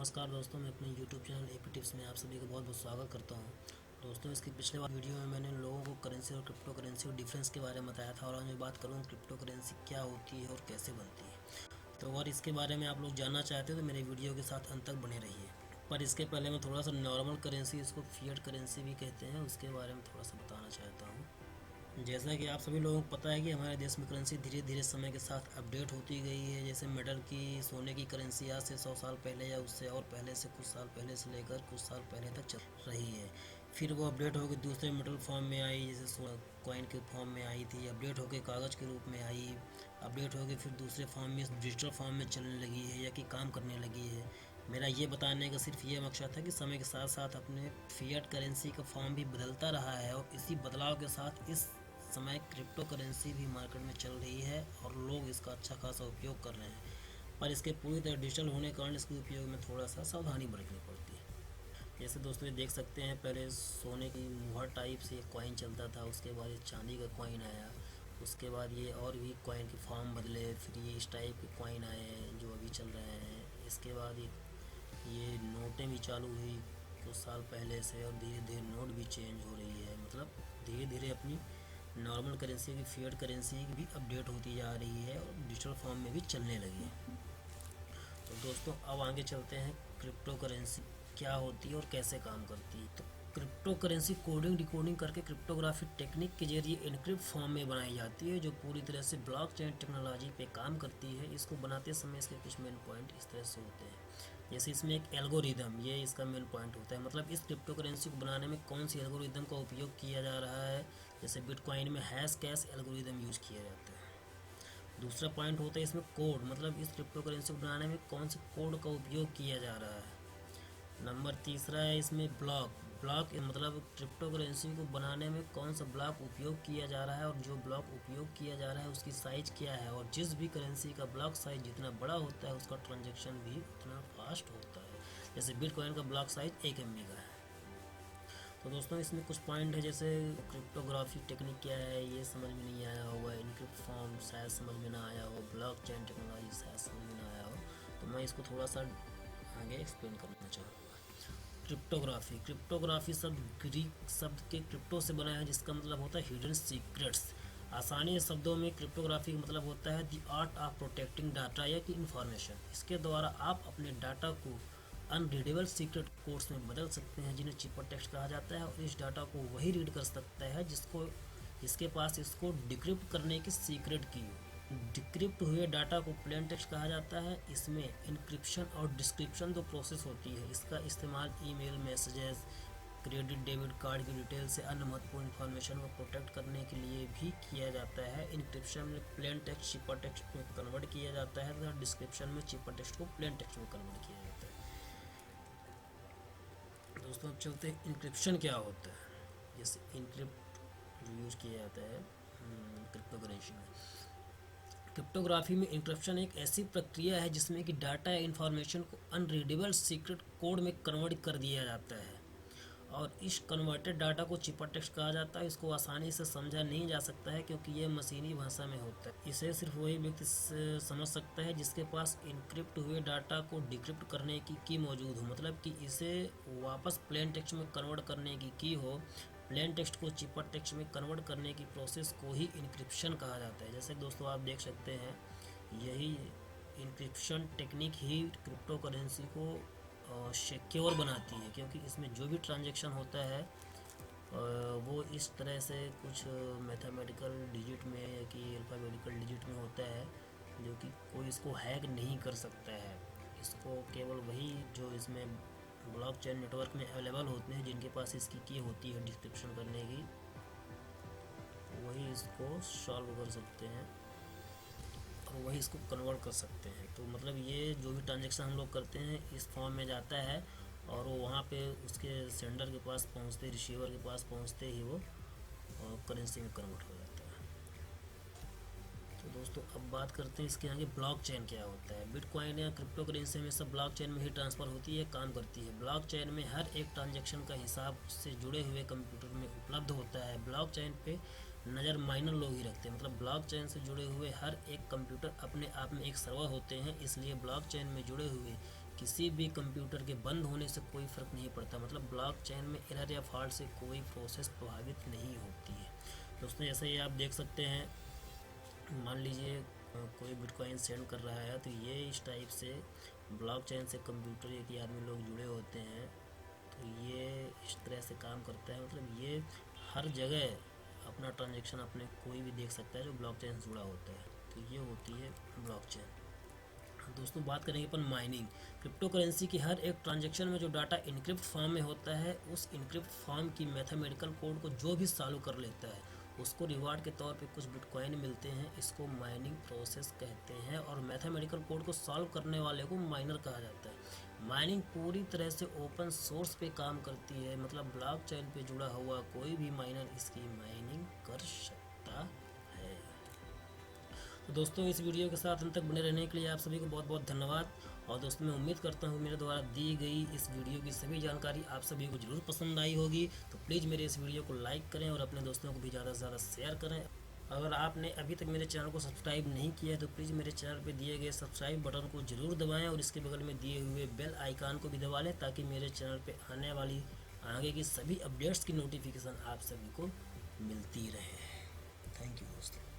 नमस्कार दोस्तों, मैं अपने YouTube चैनल एपी टिप्स में आप सभी का बहुत बहुत स्वागत करता हूं। दोस्तों, इसके पिछले बार वीडियो में मैंने लोगों को करेंसी और क्रिप्टो करेंसी और डिफरेंस के बारे में बताया था और आज मैं बात करूंगा क्रिप्टो करेंसी क्या होती है और कैसे बनती है। तो अगर इसके बारे में आप लोग जानना चाहते हो तो मेरे वीडियो के साथ अंत तक बने रहिए। पर इसके पहले मैं थोड़ा सा नॉर्मल करेंसी, इसको फिएट करेंसी भी कहते हैं, उसके बारे में थोड़ा सा बताना चाहता हूँ। जैसा कि आप सभी लोगों को पता है कि हमारे देश में करेंसी धीरे धीरे समय के साथ अपडेट होती गई है। जैसे मेटल की, सोने की करेंसी आज से 100 साल पहले या उससे और पहले से कुछ साल पहले से लेकर कुछ साल पहले तक चल रही है। फिर वो अपडेट होकर दूसरे मेटल फॉर्म में आई, जैसे कॉइन के फॉर्म में आई थी, अपडेट होकर कागज़ के रूप में आई, अपडेट होकर फिर दूसरे फॉर्म में, डिजिटल फॉर्म में चलने लगी है या कि काम करने लगी है। मेरा ये बताने का सिर्फ ये मकसद था कि समय के साथ साथ अपने फिएट करेंसी का फॉर्म भी बदलता रहा है और इसी बदलाव के साथ इस समय क्रिप्टो करेंसी भी मार्केट में चल रही है और लोग इसका अच्छा खासा उपयोग कर रहे हैं। पर इसके पूरी तरह डिजिटल होने के कारण इसके उपयोग में थोड़ा सा सावधानी बरतनी पड़ती है। जैसे दोस्तों ये देख सकते हैं, पहले सोने की मुहर टाइप से एक कॉइन चलता था, उसके बाद ये चांदी का कॉइन आया, उसके बाद ये और भी कॉइन के फॉर्म बदले, फिर ये इस टाइप के कॉइन आए हैं जो अभी चल रहे हैं। इसके बाद ये नोटें भी चालू हुई कुछ साल पहले से और धीरे धीरे नोट भी चेंज हो रही है। मतलब धीरे धीरे अपनी नॉर्मल करेंसी की, फिएट करेंसी की भी अपडेट होती जा रही है और डिजिटल फॉर्म में भी चलने लगी है। तो दोस्तों अब आगे चलते हैं, क्रिप्टो करेंसी क्या होती है और कैसे काम करती है। तो क्रिप्टो करेंसी कोडिंग डिकोडिंग करके क्रिप्टोग्राफी टेक्निक के जरिए इनक्रिप्ट फॉर्म में बनाई जाती है, जो पूरी तरह से ब्लॉकचेन टेक्नोलॉजी पे काम करती है। इसको बनाते समय इसके कुछ मेन पॉइंट इस तरह से होते हैं। जैसे इसमें एक एल्गोरिदम, ये इसका मेन पॉइंट होता है। मतलब इस क्रिप्टो करेंसी को बनाने में कौन सी एल्गोरिदम का उपयोग किया जा रहा है। जैसे बिटकॉइन में हैश कैश एल्गोरिदम यूज किया जाता है। दूसरा पॉइंट होता है इसमें कोड, मतलब इस क्रिप्टो करेंसी को बनाने में कौन से कोड का उपयोग किया जा रहा है। नंबर तीसरा है इसमें ब्लॉक। ब्लॉक मतलब क्रिप्टो करेंसी को बनाने में कौन सा ब्लॉक उपयोग किया जा रहा है और जो ब्लॉक उपयोग किया जा रहा है उसकी साइज क्या है, और जिस भी करेंसी का ब्लॉक साइज जितना बड़ा होता है उसका ट्रांजैक्शन भी उतना फास्ट होता है। जैसे बिटकॉइन का ब्लॉक साइज 1 MB का है। तो दोस्तों इसमें कुछ पॉइंट है, जैसे क्रिप्टोग्राफी टेक्निक क्या है ये समझ में नहीं आया होगा, इनक्रिप्ट फॉर्म शायद समझ में ना आया हो, ब्लॉकचेन टेक्नोलॉजी शायद समझ में ना आया हो, तो मैं इसको थोड़ा सा आगे एक्सप्लेन करना चाहूँगा। क्रिप्टोग्राफी, क्रिप्टोग्राफी शब्द ग्रीक शब्द के क्रिप्टो से बना है, जिसका मतलब होता है हिडन सीक्रेट्स। आसानी शब्दों में क्रिप्टोग्राफी का मतलब होता है the art of protecting data या कि इंफॉर्मेशन। इसके द्वारा आप अपने डाटा को अनरीडेबल सीक्रेट कोड्स में बदल सकते हैं, जिन्हें चिपर टेक्स्ट कहा जाता है, और इस डाटा को वही रीड कर सकता है जिसके पास इसको डिक्रिप्ट करने की सीक्रेट की हो। डिक्रिप्ट हुए डाटा को प्लेन टेक्स्ट कहा जाता है। इसमें इंक्रिप्शन और डिस्क्रिप्शन दो प्रोसेस होती है। इसका इस्तेमाल email, messages, credit debit card की डिटेल से अन्य महत्वपूर्ण इन्फॉर्मेशन को प्रोटेक्ट करने के लिए भी किया जाता है। इंक्रिप्शन में प्लेन टेक्स्ट चिपर टेक्स्ट में कन्वर्ट किया जाता है तथा डिस्क्रिप्शन में चिपर टेक्स्ट को प्लेन टेक्स्ट में कन्वर्ट किया जाता है। दोस्तों अब चलते हैं इंक्रिप्शन क्या होता है। जैसे इनक्रिप्ट जो यूज़ किया जाता है क्रिप्टो करेंसी में, क्रिप्टोग्राफी में इंक्रिप्शन एक ऐसी प्रक्रिया है जिसमें कि डाटा या इंफॉर्मेशन को अनरीडेबल सीक्रेट कोड में कन्वर्ट कर दिया जाता है, और इस कन्वर्टेड डाटा को चिपर टेक्स्ट कहा जाता है। इसको आसानी से समझा नहीं जा सकता है क्योंकि ये मशीनी भाषा में होता है। इसे सिर्फ वही व्यक्ति समझ सकता है जिसके पास इनक्रिप्ट हुए डाटा को डिक्रिप्ट करने की मौजूद हो, मतलब कि इसे वापस प्लेन टेक्स्ट में कन्वर्ट करने की हो। प्लेन टेक्स्ट को चिपर टेक्स्ट में कन्वर्ट करने की प्रोसेस को ही इनक्रिप्शन कहा जाता है। जैसे दोस्तों आप देख सकते हैं, यही इनक्रिप्शन टेक्निक ही क्रिप्टो करेंसी को सिक्योर बनाती है, क्योंकि इसमें जो भी ट्रांजैक्शन होता है वो इस तरह से कुछ मैथमेटिकल डिजिट में कि अल्फ़ाबेटिकल डिजिट में होता है, जो कि कोई इसको हैक नहीं कर सकता है। इसको केवल वही जो इसमें ब्लॉकचेन नेटवर्क में अवेलेबल होते हैं, जिनके पास इसकी की होती है डिस्क्रिप्शन करने की, वही इसको सॉल्व कर सकते हैं और वही इसको कन्वर्ट कर सकते हैं। तो मतलब ये जो भी ट्रांजैक्शन हम लोग करते हैं इस फॉर्म में जाता है और वो वहाँ पे उसके सेंडर के पास पहुँचते, रिसीवर के पास पहुँचते ही वो करेंसी में कन्वर्ट हो जाता है। तो दोस्तों अब बात करते हैं इसके आगे ब्लॉकचेन क्या होता है। बिटकॉइन या क्रिप्टो करेंसी हमेशा ब्लॉकचेन में ही ट्रांसफ़र होती है, काम करती है। ब्लॉकचेन में हर एक ट्रांजैक्शन का हिसाब से जुड़े हुए कंप्यूटर में उपलब्ध होता है। ब्लॉकचेन पे नज़र माइनर लोग ही रखते हैं, मतलब ब्लॉकचेन से जुड़े हुए हर एक कंप्यूटर अपने आप में एक सर्वर होते हैं, इसलिए ब्लॉकचेन में जुड़े हुए किसी भी कंप्यूटर के बंद होने से कोई फ़र्क नहीं पड़ता। मतलब ब्लॉकचेन में एरर या फॉल्ट से कोई प्रोसेस प्रभावित नहीं होती है। दोस्तों जैसे ये आप देख सकते हैं, मान लीजिए कोई बिटकॉइन सेंड कर रहा है, तो ये इस टाइप से ब्लॉकचेन से कंप्यूटर एक ही आदमी लोग जुड़े होते हैं, तो ये इस तरह से काम करता है। मतलब ये हर जगह अपना ट्रांजैक्शन अपने कोई भी देख सकता है जो ब्लॉकचेन से जुड़ा होता है। तो ये होती है ब्लॉकचेन। दोस्तों बात करेंगे अपन माइनिंग। क्रिप्टो करेंसी की हर एक ट्रांजैक्शन में जो डाटा इनक्रिप्ट फॉर्म में होता है, उस इनक्रिप्ट फॉर्म की मैथमेटिकल कोड को जो भी सॉल्व कर लेता है उसको रिवार्ड के तौर पे कुछ बिटकॉइन मिलते हैं। इसको माइनिंग प्रोसेस कहते हैं और मैथमेटिकल कोड को सॉल्व करने वाले को माइनर कहा जाता है। माइनिंग पूरी तरह से ओपन सोर्स पे काम करती है, मतलब ब्लॉकचेन पे जुड़ा हुआ कोई भी माइनर इसकी माइनिंग कर सकता है। तो दोस्तों इस वीडियो के साथ अंत तक बने रहने के लिए आप सभी को बहुत बहुत धन्यवाद। और दोस्तों मैं उम्मीद करता हूँ मेरे द्वारा दी गई इस वीडियो की सभी जानकारी आप सभी को ज़रूर पसंद आई होगी। तो प्लीज़ मेरे इस वीडियो को लाइक करें और अपने दोस्तों को भी ज़्यादा से ज़्यादा शेयर करें। अगर आपने अभी तक मेरे चैनल को सब्सक्राइब नहीं किया है तो प्लीज़ मेरे चैनल पर दिए गए सब्सक्राइब बटन को ज़रूर दबाएँ और इसके बगल में दिए हुए बेल आइकान को भी दबा लें, ताकि मेरे चैनल पर आने वाली आगे की सभी अपडेट्स की नोटिफिकेशन आप सभी को मिलती रहे। थैंक यू दोस्तों।